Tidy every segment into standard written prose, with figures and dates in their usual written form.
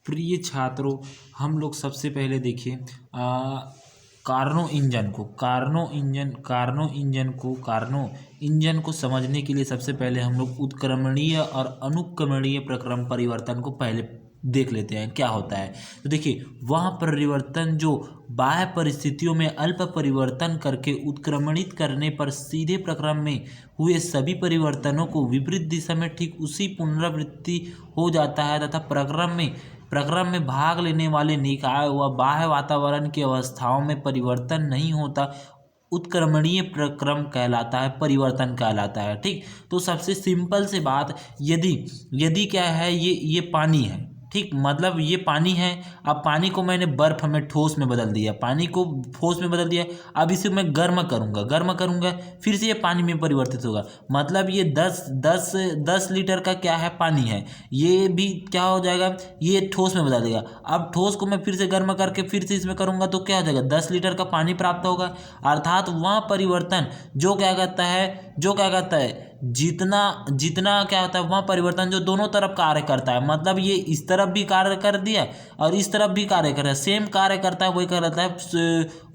प्रिय छात्रों, हम लोग सबसे पहले देखिए कार्नो इंजन को समझने के लिए सबसे पहले हम लोग उत्क्रमणीय और अनुक्रमणीय प्रक्रम परिवर्तन को पहले देख लेते हैं क्या होता है। तो देखिए वह परिवर्तन जो बाह्य परिस्थितियों में अल्प परिवर्तन करके उत्क्रमणित करने पर सीधे प्रक्रम में हुए सभी परिवर्तनों को विपरीत दिशा में ठीक उसी पुनरावृत्ति हो जाता है तथा प्रक्रम में भाग लेने वाले निकाय व बाह्य वातावरण की अवस्थाओं में परिवर्तन नहीं होता, उत्क्रमणीय प्रक्रम कहलाता है, परिवर्तन कहलाता है। ठीक, तो सबसे सिंपल से बात, यदि क्या है, ये पानी है। ठीक, मतलब ये पानी है। अब पानी को मैंने बर्फ में ठोस में बदल दिया, पानी को ठोस में बदल दिया। अब इसे मैं गर्म करूँगा फिर से ये पानी में परिवर्तित होगा। मतलब ये 10 लीटर का क्या है, पानी है, ये भी क्या हो जाएगा, ये ठोस में बदल देगा। अब ठोस को मैं फिर से गर्म करके फिर से इसमें करूँगा तो क्या हो जाएगा, 10 लीटर का पानी प्राप्त होगा। अर्थात वह परिवर्तन जो क्या कहता है जितना क्या होता है, वह परिवर्तन जो दोनों तरफ कार्य करता है। मतलब ये इस तरफ भी कार्य कर दिया और इस तरफ भी कार्य कर रहा है, सेम कार्य करता है, वही कहलाता है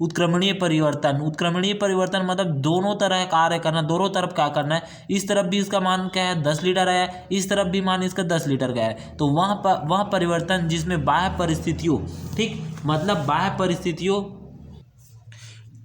उत्क्रमणीय परिवर्तन। मतलब दोनों तरह कार्य करना, दोनों तरफ क्या करना है, इस तरफ भी इसका मान क्या है 10 लीटर है, इस तरफ भी मान इसका 10 लीटर का है। तो वह परिवर्तन जिसमें बाह्य परिस्थितियों, ठीक, मतलब बाह्य परिस्थितियों,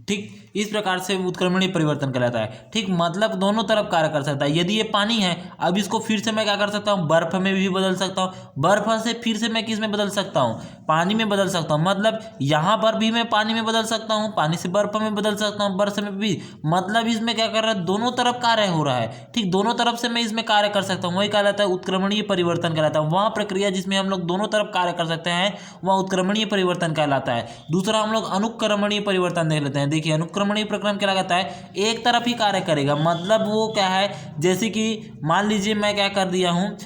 ठीक, इस प्रकार से उत्क्रमणीय परिवर्तन कहलाता है। ठीक, मतलब दोनों तरफ कार्य कर सकता है। यदि ये पानी है, अब इसको फिर से मैं क्या कर सकता हूँ, बर्फ में भी बदल सकता हूँ, बर्फ से फिर से मैं किस में बदल सकता हूँ, पानी में बदल सकता हूँ। मतलब यहाँ पर भी मैं पानी में बदल सकता हूँ, पानी से बर्फ में बदल सकता हूँ, बर्फ में भी। मतलब इसमें क्या कर रहा है, दोनों तरफ कार्य हो रहा है। ठीक, दोनों तरफ से मैं इसमें कार्य कर सकता हूँ, वही कहलाता है उत्क्रमणीय परिवर्तन कहलाता है। वह प्रक्रिया जिसमें हम लोग दोनों तरफ कार्य कर सकते हैं वह उत्क्रमणीय परिवर्तन कहलाता है। दूसरा हम लोग अनुक्रमणीय परिवर्तन देख लेते हैं। देखिए अनुक्रमणीय प्रक्रम क्या कहता है, एक तरफ ही कार्य करेगा। मतलब वो क्या है, जैसे कि मान लीजिए मैं क्या कर दिया हूँ,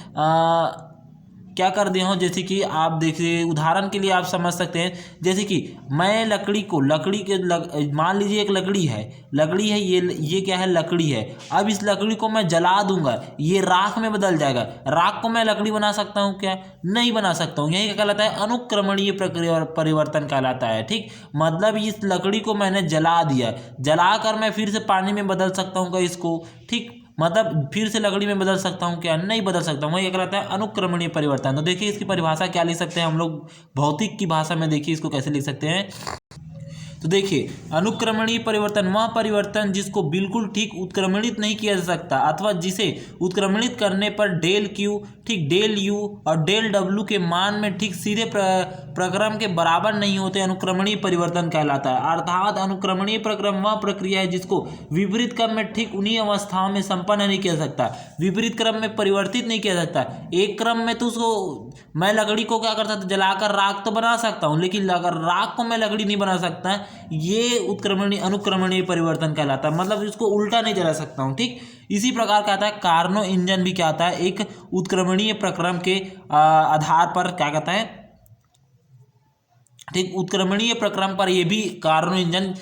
जैसे कि आप देखिए उदाहरण के लिए आप समझ सकते हैं। जैसे कि मैं मान लीजिए एक लकड़ी है, ये क्या है, लकड़ी है। अब इस लकड़ी को मैं जला दूंगा, ये राख में बदल जाएगा। राख को मैं लकड़ी बना सकता हूँ क्या, नहीं बना सकता हूँ। यही क्या कहलाता है, अनुक्रमणीय प्रक्रिया परिवर्तन कहलाता है। ठीक, मतलब इस लकड़ी को मैंने जला दिया, जलाकर मैं फिर से पानी में बदल सकता हूँ क्या इसको। ठीक, मतलब फिर से लकड़ी में बदल सकता हूँ क्या, नहीं बदल सकता हूँ। वही कहलाता है अनुक्रमणीय परिवर्तन। तो देखिए इसकी परिभाषा क्या लिख सकते हैं हम लोग भौतिक की भाषा में, देखिए इसको कैसे लिख सकते हैं। तो देखिए अनुक्रमणीय परिवर्तन वह परिवर्तन जिसको बिल्कुल ठीक उत्क्रमणित नहीं किया जा सकता अथवा जिसे उत्क्रमणित करने पर डेल क्यू, ठीक, डेल यू और डेल डब्ल्यू के मान में ठीक सीधे प्रक्रम के बराबर नहीं होते, अनुक्रमणीय परिवर्तन कहलाता है। अर्थात अनुक्रमणीय प्रक्रम वह प्रक्रिया है जिसको विपरीत क्रम में ठीक उन्हीं अवस्थाओं में संपन्न नहीं किया सकता, विपरीत क्रम में परिवर्तित नहीं किया सकता। एक क्रम में तो उसको मैं लकड़ी को क्या कर सकता, जलाकर राख तो बना सकता हूँ, लेकिन राख को मैं लकड़ी नहीं बना सकता। ये अनुक्रमणीय परिवर्तन कहलाता है। मतलब इसको उल्टा नहीं चला सकता हूँ। ठीक, इसी प्रकार कहता है कार्नो इंजन भी क्या आता है, एक उत्क्रमणीय प्रक्रम के आधार पर क्या कहता है, ठीक, उत्क्रमणीय प्रक्रम पर ये भी कार्नो इंजन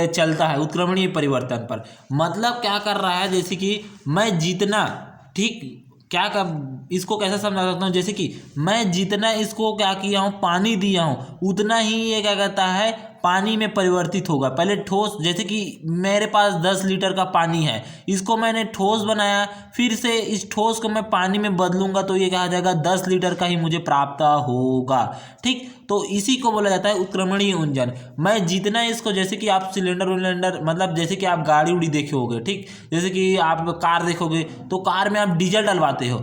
चलता है उत्क्रमणीय परिवर्तन पर। मतलब क्या कर रहा है, जैसे कि मैं जितना, ठीक, इसको कैसे समझा सकता हूँ, जैसे कि मैं जितना इसको क्या किया हूँ, पानी दिया हूँ, उतना ही ये क्या कहता है, पानी में परिवर्तित होगा। पहले ठोस, जैसे कि मेरे पास 10 लीटर का पानी है, इसको मैंने ठोस बनाया, फिर से इस ठोस को मैं पानी में बदलूंगा तो ये क्या हो जाएगा, 10 लीटर का ही मुझे प्राप्त होगा। ठीक, तो इसी को बोला जाता है उत्क्रमणीय इंजन। मैं जितना इसको, जैसे कि आप सिलेंडर मतलब जैसे कि आप गाड़ी उड़ी देखे होगे, ठीक, जैसे कि आप कार देखोगे तो कार में आप डीजल डलवाते हो,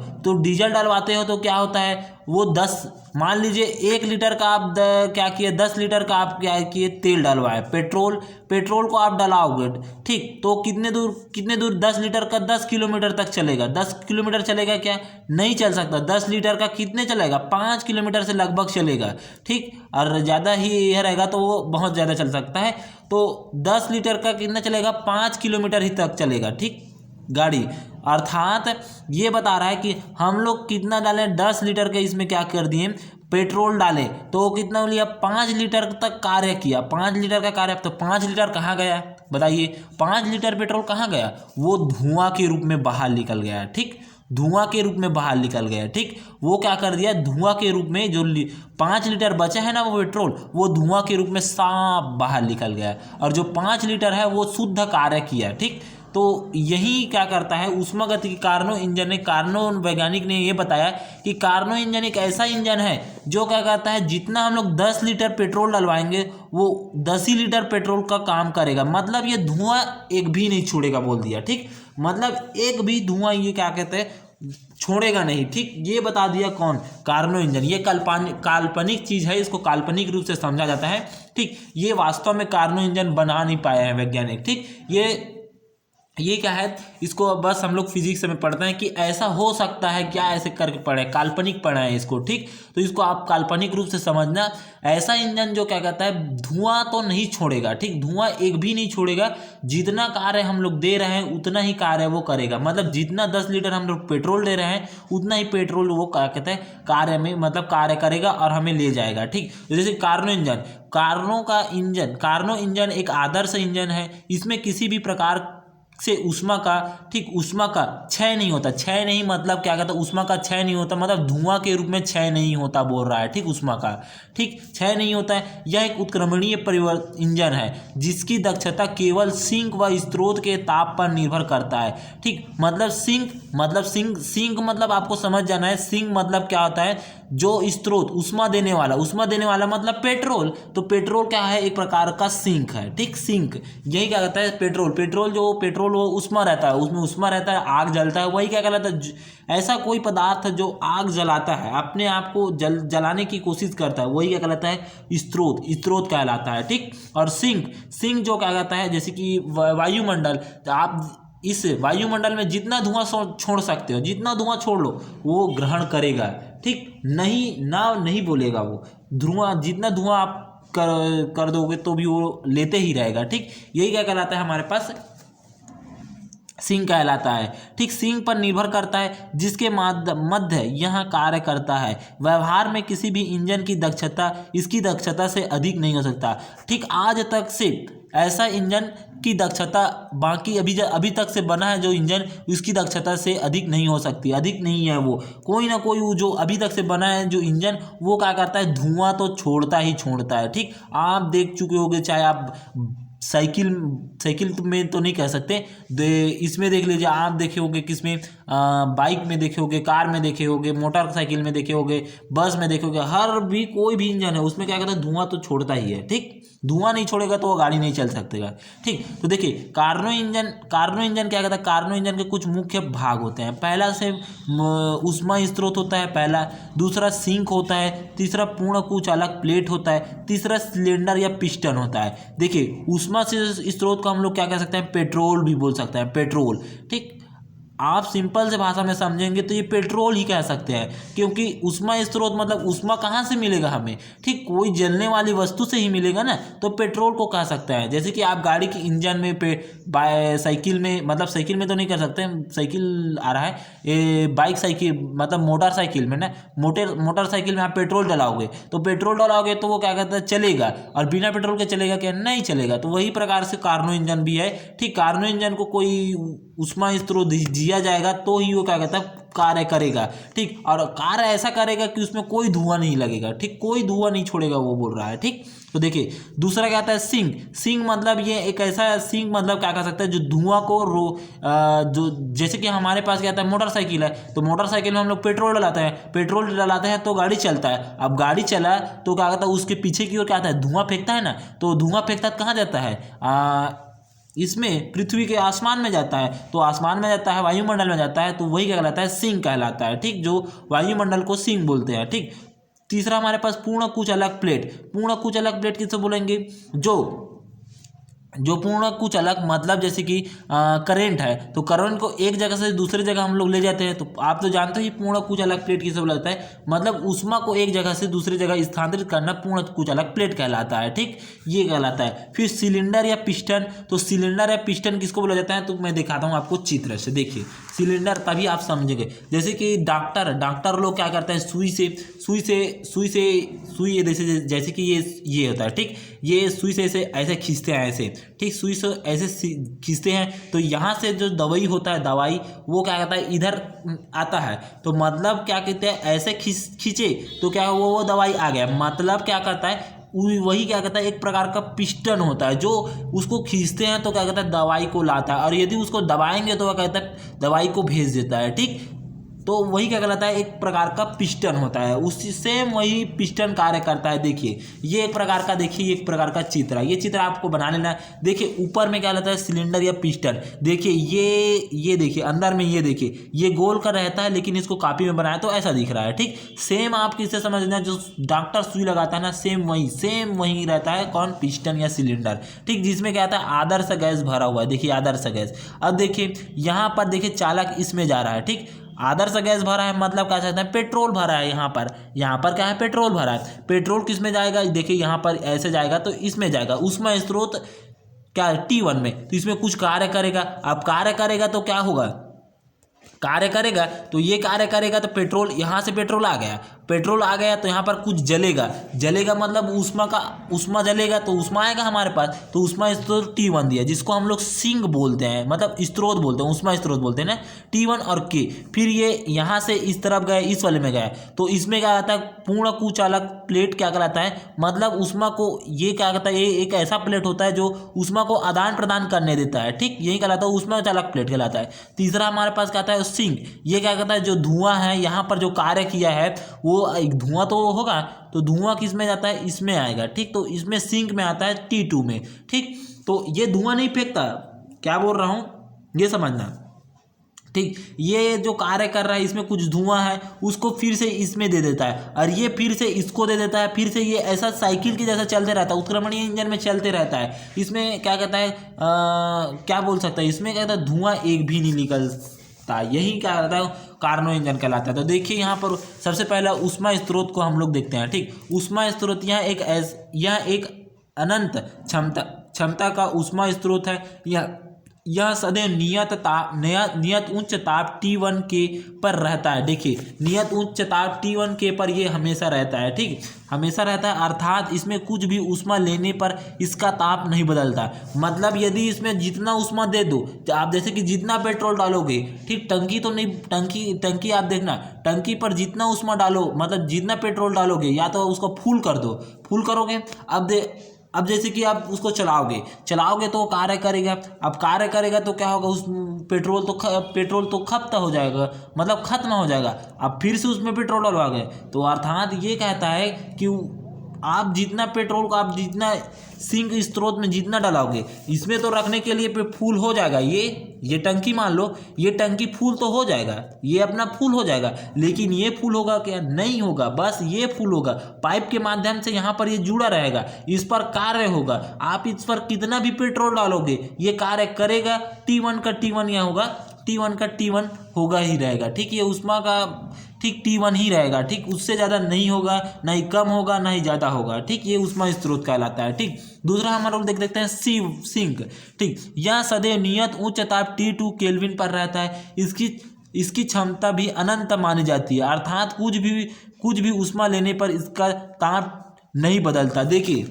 तो क्या होता है, वो 10, मान लीजिए 1 लीटर का आप क्या किए, 10 लीटर का आप क्या किए, तेल डलवाए, पेट्रोल को आप डलाओगे। ठीक, तो कितने दूर 10 लीटर का 10 किलोमीटर तक चलेगा। 10 किलोमीटर चलेगा क्या, नहीं चल सकता। 10 लीटर का कितने चलेगा, 5 किलोमीटर से लगभग चलेगा। ठीक, और ज़्यादा ही यह रहेगा तो वो बहुत ज़्यादा चल सकता है। तो 10 लीटर का कितना चलेगा, 5 किलोमीटर ही तक चलेगा। ठीक, गाड़ी, अर्थात ये बता रहा है कि हम लोग कितना डालें, 10 लीटर के इसमें क्या कर दिए, पेट्रोल डाले, तो कितना लिया, 5 लीटर तक कार्य किया। 5 लीटर का कार्य, तो 5 लीटर कहाँ गया बताइए, 5 लीटर पेट्रोल कहाँ गया, वो धुआं के रूप में बाहर निकल गया। ठीक, धुआं के रूप में बाहर निकल गया। ठीक, वो क्या कर दिया, धुआं के रूप में जो 5 लीटर बचा है ना वो पेट्रोल, वो धुआं के रूप में साफ बाहर निकल गया, और जो 5 लीटर है वो शुद्ध कार्य किया। ठीक, तो यही क्या करता है ऊष्मागति के कार्नो इंजन ने, कार्नो वैज्ञानिक ने ये बताया कि कार्नो इंजन एक ऐसा इंजन है जो क्या करता है, जितना हम लोग 10 लीटर पेट्रोल डलवाएंगे वो 10 ही लीटर पेट्रोल का काम करेगा। मतलब ये धुआं एक भी नहीं छोड़ेगा बोल दिया। ठीक, मतलब एक भी धुआं ये क्या कहते हैं छोड़ेगा नहीं। ठीक, ये बता दिया कौन, कार्नो इंजन। ये काल्पनिक चीज़ है, इसको काल्पनिक रूप से समझा जाता है। ठीक, ये वास्तव में कार्नो इंजन बना नहीं पाए हैं वैज्ञानिक। ठीक, ये क्या है, इसको बस हम लोग फिजिक्स में पढ़ते हैं कि ऐसा हो सकता है, क्या ऐसे करके पढ़े, काल्पनिक पढ़ा है इसको। ठीक, तो इसको आप काल्पनिक रूप से समझना। ऐसा इंजन जो क्या कहता है धुआं तो नहीं छोड़ेगा। ठीक, धुआं एक भी नहीं छोड़ेगा, जितना कार्य हम लोग दे रहे हैं उतना ही कार्य वो करेगा। मतलब जितना 10 लीटर हम लोग पेट्रोल दे रहे हैं उतना ही पेट्रोल वो क्या कहते हैं कार्य में, मतलब कार्य करेगा और हमें ले जाएगा। ठीक, जैसे कार्नो इंजन, कार्नो इंजन एक आदर्श इंजन है। इसमें किसी भी प्रकार से ऊष्मा का, ठीक, ऊष्मा का क्षय नहीं होता। क्षय नहीं मतलब क्या कहता है, ऊष्मा का क्षय नहीं होता, मतलब धुआं के रूप में क्षय नहीं होता बोल रहा है। ठीक, ऊष्मा का, ठीक, क्षय नहीं होता है। यह एक उत्क्रमणीय परिवर्तन इंजन है जिसकी दक्षता केवल सिंक व स्रोत के ताप पर निर्भर करता है। ठीक, मतलब सिंक मतलब आपको समझ जाना है। सिंक मतलब क्या होता है, जो स्रोत ऊष्मा देने वाला मतलब पेट्रोल। तो पेट्रोल क्या है, एक प्रकार का सिंक है। ठीक, सिंक यही क्या कहता है, पेट्रोल जो पेट्रोल वो ऊष्मा रहता है, उसमें ऊष्मा रहता है, आग जलता है, वही क्या कहलाता है, ऐसा कोई पदार्थ जो आग जलाता है, अपने आप को जलाने की कोशिश करता है, वही क्या कहलाता है, स्रोत कहलाता है। ठीक, और सिंक जो क्या कहता है, जैसे कि वायुमंडल, आप इस वायुमंडल में जितना धुआं छोड़ सकते हो, जितना धुआं छोड़ लो वो ग्रहण करेगा। ठीक, नहीं बोलेगा वो, जितना धुआं आप कर दोगे तो भी वो लेते ही रहेगा। ठीक, यही क्या कहलाता है हमारे पास, सिंक कहलाता है। ठीक, सिंक पर निर्भर करता है जिसके मध्य यह कार्य करता है। व्यवहार में किसी भी इंजन की दक्षता इसकी दक्षता से अधिक नहीं हो सकता। ठीक, आज तक से ऐसा इंजन की दक्षता बाकी अभी तक से बना है जो इंजन, उसकी दक्षता से अधिक नहीं हो सकती, अधिक नहीं है वो। कोई ना कोई वो जो अभी तक से बना है जो इंजन, वो क्या करता है, धुआं तो छोड़ता ही छोड़ता है। ठीक, आप देख चुके होंगे, चाहे आप साइकिल में तो नहीं कह सकते, इसमें देख लीजिए, आप देखे होंगे किसमें, बाइक में देखे होंगे, कार में देखे होंगे, मोटरसाइकिल में देखे होंगे, बस में देखे होंगे, कोई भी इंजन है उसमें क्या कहता है, धुआं तो छोड़ता ही है। ठीक, धुआं नहीं छोड़ेगा तो वो गाड़ी नहीं चल सकतेगा। ठीक, तो देखिए कार्नो इंजन क्या कहता है, कार्नो इंजन के कुछ मुख्य भाग होते हैं। पहला से ऊष्मा स्रोत होता है पहला, दूसरा सिंक होता है, तीसरा पूर्ण कुचालक प्लेट होता है, तीसरा सिलेंडर या पिस्टन होता है। देखिए ऊष्मा से स्रोत को हम लोग क्या कह सकते हैं, पेट्रोल भी बोल सकते हैं, पेट्रोल। ठीक, आप सिंपल से भाषा में समझेंगे तो ये पेट्रोल ही कह सकते हैं, क्योंकि ऊष्मा स्रोत मतलब ऊष्मा कहाँ से मिलेगा हमें, ठीक, कोई जलने वाली वस्तु से ही मिलेगा ना, तो पेट्रोल को कह सकते हैं। जैसे कि आप गाड़ी के इंजन में साइकिल में, मतलब साइकिल में तो नहीं कर सकते, साइकिल आ रहा है, ये बाइक साइकिल मतलब मोटरसाइकिल में ना, मोटरसाइकिल में आप पेट्रोल डलाओगे तो वो क्या कहता है, चलेगा, और बिना पेट्रोल के चलेगा क्या, नहीं चलेगा। तो वही प्रकार से कार्नो इंजन भी है। ठीक, कार्नो इंजन को कोई ऊष्मा स्रोत दिया जाएगा तो ही वो क्या कहता है, कार्य करेगा। ठीक, और कार्य ऐसा करेगा कि उसमें कोई धुआं नहीं लगेगा। ठीक, कोई धुआं नहीं छोड़ेगा वो बोल रहा है। ठीक, तो देखिए दूसरा क्या आता है, सिंक मतलब ये एक ऐसा, सिंक मतलब क्या कह सकते हैं, जो धुआं को जो जैसे कि हमारे पास क्या आता है, मोटरसाइकिल है, तो मोटरसाइकिल में हम लोग पेट्रोल डलाते हैं तो गाड़ी चलता है। अब गाड़ी चला तो क्या कहता है, उसके पीछे की ओर क्या आता है, धुआं फेंकता है ना, तो धुआं फेंकता है कहाँ जाता है, इसमें पृथ्वी के आसमान में जाता है, तो आसमान में जाता है, वायुमंडल में जाता है, तो वही क्या कहलाता है, सिंक कहलाता है। ठीक, जो वायुमंडल को सिंक बोलते हैं। ठीक, तीसरा हमारे पास पूर्ण कुचालक प्लेट किससे बोलेंगे, जो पूर्ण कुचालक मतलब जैसे कि करंट है, तो करंट को एक जगह से दूसरी जगह हम लोग ले जाते हैं, तो आप तो जानते हो पूर्ण कुचालक प्लेट किसे बोला जाता है, मतलब ऊष्मा को एक जगह से दूसरी जगह स्थानांतरित करना पूर्ण कुचालक प्लेट कहलाता है। ठीक, ये कहलाता है। फिर सिलेंडर या पिस्टन, तो सिलेंडर या पिस्टन किसको बोला जाता है, तो मैं दिखाता हूँ आपको चित्र से। देखिए सिलेंडर, तभी आप समझेंगे। जैसे कि डॉक्टर लोग क्या करते हैं, सुई जैसे कि ये होता है। ठीक, ये सुई से ऐसे खींचते हैं ऐसे, ठीक, सुई से ऐसे खींचते हैं तो यहाँ से जो दवाई होता है, दवाई वो क्या कहता है इधर आता है, तो मतलब क्या कहते हैं ऐसे खींचे तो क्या वो दवाई आ गया, मतलब क्या करता है वही क्या कहता है एक प्रकार का पिस्टन होता है जो उसको खींचते हैं तो क्या कहता है दवाई को लाता है, और यदि उसको दबाएंगे तो क्या कहता है दवाई को भेज देता है। ठीक, तो वही क्या कहलाता है एक प्रकार का पिस्टन होता है, उसी सेम वही पिस्टन कार्य करता है। देखिए ये एक प्रकार का, देखिए एक प्रकार का चित्र है, ये चित्र आपको बना लेना है। देखिए ऊपर में क्या रहता है सिलेंडर या पिस्टन, देखिए ये देखिए अंदर में ये देखिए ये गोल का रहता है, लेकिन इसको कॉपी में बनाया तो ऐसा दिख रहा है। ठीक, सेम आप किससे समझना, जो डॉक्टर सुई लगाता है ना सेम वही रहता है, कौन, पिस्टन या सिलेंडर। ठीक, जिसमें क्या आता है आदर्श गैस भरा हुआ है, देखिए आदर्श गैस। अब देखिए यहाँ पर देखिए चालक इसमें जा रहा है। ठीक, आदर्श गैस भरा है मतलब क्या चाहते हैं पेट्रोल भरा है, यहाँ पर क्या है पेट्रोल भरा है। पेट्रोल किस में जाएगा, देखिए यहाँ पर ऐसे जाएगा तो इसमें जाएगा, उसमें स्रोत क्या है T1 में, तो इसमें कुछ कार्य करेगा। अब कार्य करेगा तो क्या होगा, कार्य करेगा तो ये कार्य करेगा तो पेट्रोल, यहाँ से पेट्रोल आ गया तो यहाँ पर कुछ जलेगा मतलब उष्मा जलेगा तो उष्मा आएगा हमारे पास, तो उष्मा स्रोत T1 दिया, जिसको हम लोग सिंक बोलते हैं, मतलब स्रोत बोलते हैं, उष्मा स्रोत बोलते हैं ना, T1 और K। फिर ये यहाँ से इस तरफ गए, इस वाले में गए तो इसमें क्या आता है पूर्ण कुचालक प्लेट क्या कहलाता है, मतलब उष्मा को ये क्या कहता है ये एक ऐसा प्लेट होता है जो उष्मा को आदान प्रदान करने देता है। ठीक, यही कहलाता है उष्मा चालक प्लेट कहलाता है। तीसरा हमारे पास क्या आता है सिंक, ये क्या कहता है जो धुआं है यहाँ पर जो कार्य किया है वो एक धुआं तो होगा, तो धुआं किस में जाता है इसमें आएगा। ठीक, तो इसमें सिंक में आता है T2 में। ठीक, तो ये धुआं नहीं फेंकता, क्या बोल रहा हूँ ये समझना। ठीक, ये जो कार्य कर रहा है इसमें कुछ धुआं है, उसको फिर से इसमें दे देता है, और ये फिर से इसको दे देता है, फिर से ये ऐसा साइकिल की जैसा चलते रहता है, उत्क्रमणीय इंजन में चलते रहता है। इसमें क्या कहता है क्या बोल सकता है, इसमें क्या कहता है धुआं एक भी नहीं निकलता, यही क्या कहता है कार्नो इंजन कहलाता है। तो देखिए यहाँ पर सबसे पहला उष्मा स्रोत को हम लोग देखते हैं। ठीक, उष्मा स्रोत यह एक अनंत क्षमता का उष्मा स्रोत है। यह सदैव नियत उच्च ताप T1 के पर रहता है। देखिए नियत उच्च ताप T1 के पर ये हमेशा रहता है। ठीक, हमेशा रहता है, अर्थात इसमें कुछ भी ऊष्मा लेने पर इसका ताप नहीं बदलता। मतलब यदि इसमें जितना ऊष्मा दे दो, आप जैसे कि जितना पेट्रोल डालोगे, ठीक, टंकी तो नहीं, टंकी आप देखना, टंकी पर जितना ऊष्मा डालो मतलब जितना पेट्रोल डालोगे या तो उसको फुल कर दो, फुल करोगे। अब जैसे कि आप उसको चलाओगे तो कार्य करेगा। अब कार्य करेगा तो क्या होगा, उस पेट्रोल तो खत्म हो जाएगा, मतलब खत्म हो जाएगा। अब फिर से उसमें पेट्रोल डलवाओगे, तो अर्थात ये कहता है कि आप जितना पेट्रोल को आप जितना सिंक स्रोत में जितना डालोगे, इसमें तो रखने के लिए फुल हो जाएगा। ये टंकी मान लो, ये टंकी फुल तो हो जाएगा, ये अपना फुल हो जाएगा, लेकिन ये फुल होगा क्या, नहीं होगा, बस ये फुल होगा। पाइप के माध्यम से यहाँ पर ये जुड़ा रहेगा, इस पर कार्य होगा। आप इस पर कितना भी पेट्रोल डालोगे ये कार्य करेगा। T1 का T1 यहाँ होगा, T1 का T1 होगा ही रहेगा। ठीक, ये उष्मा का ठीक T1 ही रहेगा। ठीक, उससे ज़्यादा नहीं होगा, ना ही कम होगा, ना ही ज़्यादा होगा। ठीक, ये उष्मा स्रोत कहलाता है। ठीक, दूसरा हमारे लोग देखते हैं सिंक। ठीक, यह सदैव नियत उच्च ताप T2 केल्विन पर रहता है। इसकी क्षमता भी अनंत मानी जाती है, अर्थात कुछ भी ऊष्मा लेने पर इसका ताप नहीं बदलता। देखिए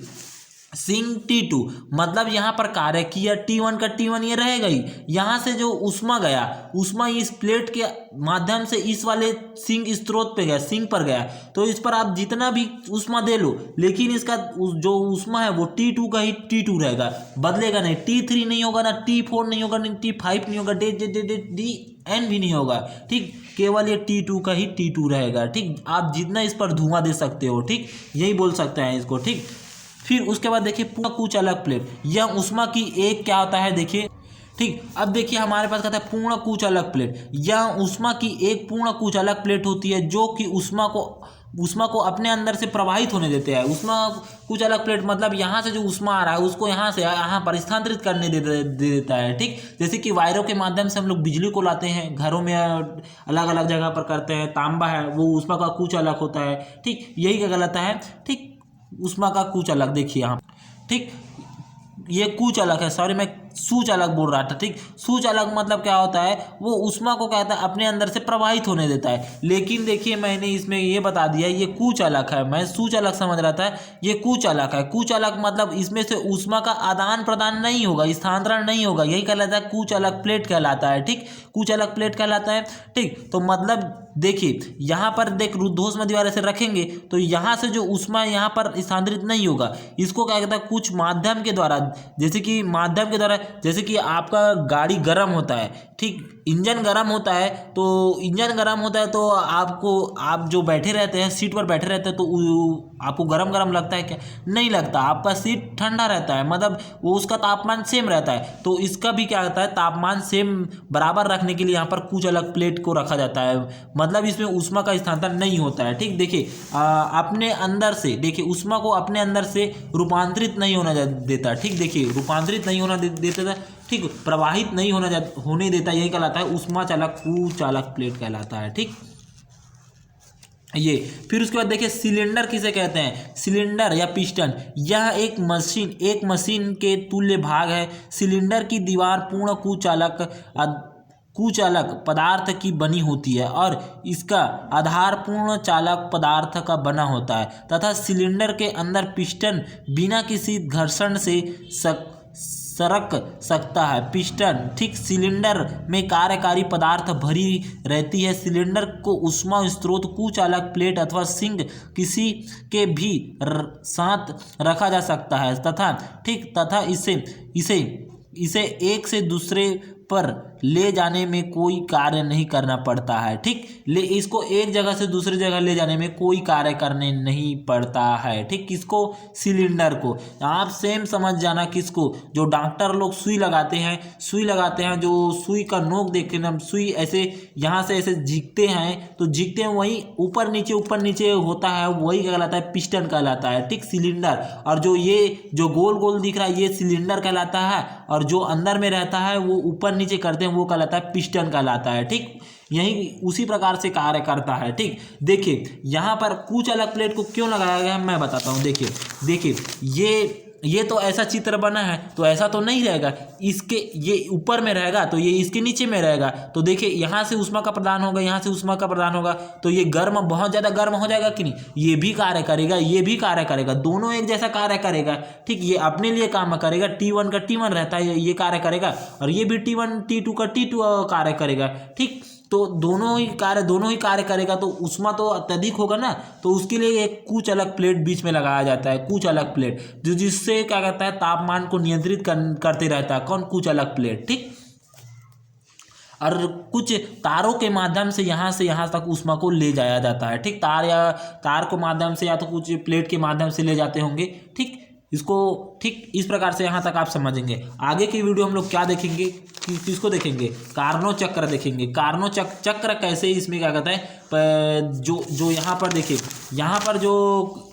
सिंक T2 मतलब यहाँ पर कार्य किया, T1 का T1 ये रहेगा ही। यहाँ से जो उष्मा गया, उष्मा इस प्लेट के माध्यम से इस वाले सिंक स्रोत पे गया, सिंक पर गया, तो इस पर आप जितना भी उष्मा दे लो, लेकिन इसका जो उष्मा है वो T2 का ही T2 रहेगा, बदलेगा नहीं। T3 नहीं होगा, ना T4 नहीं होगा, ना T5 नहीं होगा, DN भी नहीं होगा। ठीक, केवल ये T2 का ही T2 रहेगा। ठीक, आप जितना इस पर धुआं दे सकते हो, ठीक, यही बोल सकते हैं इसको। ठीक, फिर उसके बाद देखिए पूर्ण कुचालक प्लेट, यह उष्मा की एक क्या होता है देखिए। ठीक, अब देखिए हमारे पास कहता है पूर्ण कुचालक प्लेट, यह उष्मा की एक पूर्ण कुचालक प्लेट होती है जो कि उष्मा को अपने अंदर से प्रवाहित होने देते हैं। उष्मा कुचालक प्लेट मतलब यहाँ से जो उष्मा आ रहा है उसको यहाँ से यहाँ पर स्थानांतरित करने दे देता है। ठीक, जैसे कि वायरों के माध्यम से हम लोग बिजली को लाते हैं, घरों में अलग अलग जगह पर करते हैं, तांबा है वो उष्मा का कुचालक होता है। ठीक, यही क्या कहलाता है, ठीक, उष्मा का कुचालक। देखिए यहाँ, ठीक, ये कुचालक है, सॉरी मैं सुचालक बोल रहा था। ठीक, सुचालक मतलब क्या होता है, वो ऊष्मा को कहता है अपने अंदर से प्रवाहित होने देता है। लेकिन देखिए मैंने इसमें ये बता दिया ये कुचालक है, मैं सुचालक समझ रहा था, ये कुचालक है। कुचालक मतलब इसमें से ऊष्मा का आदान प्रदान नहीं होगा, स्थानांतरण नहीं होगा, यही कहलाता है कुचालक प्लेट कहलाता है। ठीक, कुचालक प्लेट कहलाता है। ठीक, तो मतलब देखिए यहाँ पर देख रुद्धोष्म मध्यवर्ती ऐसे रखेंगे तो यहाँ से जो ऊष्मा यहाँ पर स्थानांतरित नहीं होगा, इसको क्या कहता है, कुछ माध्यम के द्वारा, जैसे कि माध्यम के द्वारा, जैसे कि आपका गाड़ी गर्म होता है। ठीक, इंजन गर्म होता है, तो इंजन गर्म होता है तो आप जो बैठे रहते हैं सीट पर बैठे रहते हैं तो आपको गरम गरम लगता है क्या? नहीं लगता, आपका सीट ठंडा रहता है, मतलब वो उसका तापमान सेम रहता है। तो इसका भी क्या होता है, तापमान सेम बराबर रखने के लिए यहाँ पर कुचालक प्लेट को रखा जाता है, मतलब इसमें ऊष्मा का स्थानांतरण नहीं होता है। ठीक, देखिए अपने अंदर से, देखिए ऊष्मा को अपने अंदर से रूपांतरित नहीं होना देता। ठीक, देखिए रूपांतरित नहीं होना देता था। ठीक, प्रवाहित नहीं होने देता, यही कहलाता है ऊष्मा चालक कुचालक प्लेट कहलाता है। ठीक, ये फिर उसके बाद देखिए सिलेंडर किसे कहते हैं, सिलेंडर या पिस्टन, यह एक मशीन के तुल्य भाग है। सिलेंडर की दीवार पूर्ण कुचालक पदार्थ की बनी होती है और इसका आधार पूर्ण चालक पदार्थ का बना होता है तथा सिलेंडर के अंदर पिस्टन बिना किसी घर्षण से सरक सकता है। पिस्टन, ठीक, सिलेंडर में कार्यकारी पदार्थ भरी रहती है। सिलेंडर को ऊष्मा स्रोत कुचालक प्लेट अथवा सिंक किसी के भी साथ रखा जा सकता है तथा इसे एक से दूसरे पर ले जाने में कोई कार्य नहीं करना पड़ता है। ठीक, इसको एक जगह से दूसरी जगह ले जाने में कोई कार्य करने नहीं पड़ता है। ठीक, किसको, सिलेंडर को। आप सेम समझ जाना किसको, जो डॉक्टर लोग सुई लगाते हैं, जो सुई का नोक देख के ना सुई ऐसे यहाँ से ऐसे झिकते हैं, तो झिकते हैं वही ऊपर नीचे होता है, वही कहलाता है पिस्टन कहलाता है। ठीक, सिलेंडर। और जो गोल गोल दिख रहा है ये सिलेंडर कहलाता है, और जो अंदर में रहता है वो ऊपर नीचे करते हैं वो कहलाता है पिस्टन कहलाता है। ठीक, यही उसी प्रकार से कार्य करता है। ठीक, देखिए यहाँ पर कुचालक प्लेट को क्यों लगाया गया है मैं बताता हूँ। देखिए ये तो ऐसा चित्र बना है, तो ऐसा तो नहीं रहेगा, ये ऊपर में रहेगा तो ये इसके नीचे में रहेगा। तो देखिए यहाँ से ऊष्मा का प्रदान होगा, यहाँ से ऊष्मा का प्रदान होगा, तो ये बहुत ज़्यादा गर्म हो जाएगा कि नहीं, ये भी कार्य करेगा, ये भी कार्य करेगा, दोनों एक जैसा कार्य करेगा। ठीक, ये अपने लिए काम करेगा, T1 का T1 रहता है, ये कार्य करेगा, और ये भी T1 T2 का T2 कार्य करेगा। ठीक, तो दोनों ही कार्य करेगा, तो ऊष्मा तो अत्यधिक होगा ना, तो उसके लिए एक कुचालक प्लेट बीच में लगाया जाता है, कुचालक प्लेट, जिससे क्या कहता है तापमान को नियंत्रित करते रहता है। कौन, कुचालक प्लेट। ठीक, और कुछ तारों के माध्यम से यहाँ तक ऊष्मा को ले जाया जाता है। ठीक, तार को माध्यम से या तो कुछ प्लेट के माध्यम से ले जाते होंगे। ठीक, इसको ठीक इस प्रकार से यहाँ तक आप समझेंगे। आगे की वीडियो हम लोग क्या देखेंगे, किसको देखेंगे, कार्नो चक्र देखेंगे। कार्नो चक्र कैसे, इसमें क्या कहता है, जो यहाँ पर देखिए, यहाँ पर जो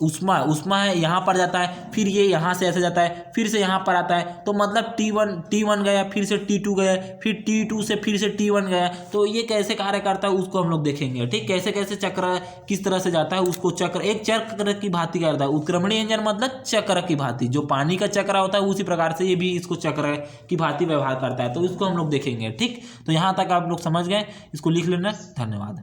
ऊष्मा है यहाँ पर जाता है, फिर ये यहाँ से ऐसे जाता है, फिर से यहाँ पर आता है, तो मतलब T1 गया, फिर से T2 गया, फिर T2 से फिर से T1 गया, तो ये कैसे कार्य करता है उसको हम लोग देखेंगे। ठीक, कैसे चक्र किस तरह से जाता है उसको एक चक्र की भांति करता है। उत्क्रमणीय इंजन मतलब चक्र की भांति, जो पानी का चक्र होता है उसी प्रकार से ये भी इसको चक्र की भांति व्यवहार करता है, तो इसको हम लोग देखेंगे। ठीक, तो यहाँ तक आप लोग समझ गए, इसको लिख लेना। धन्यवाद।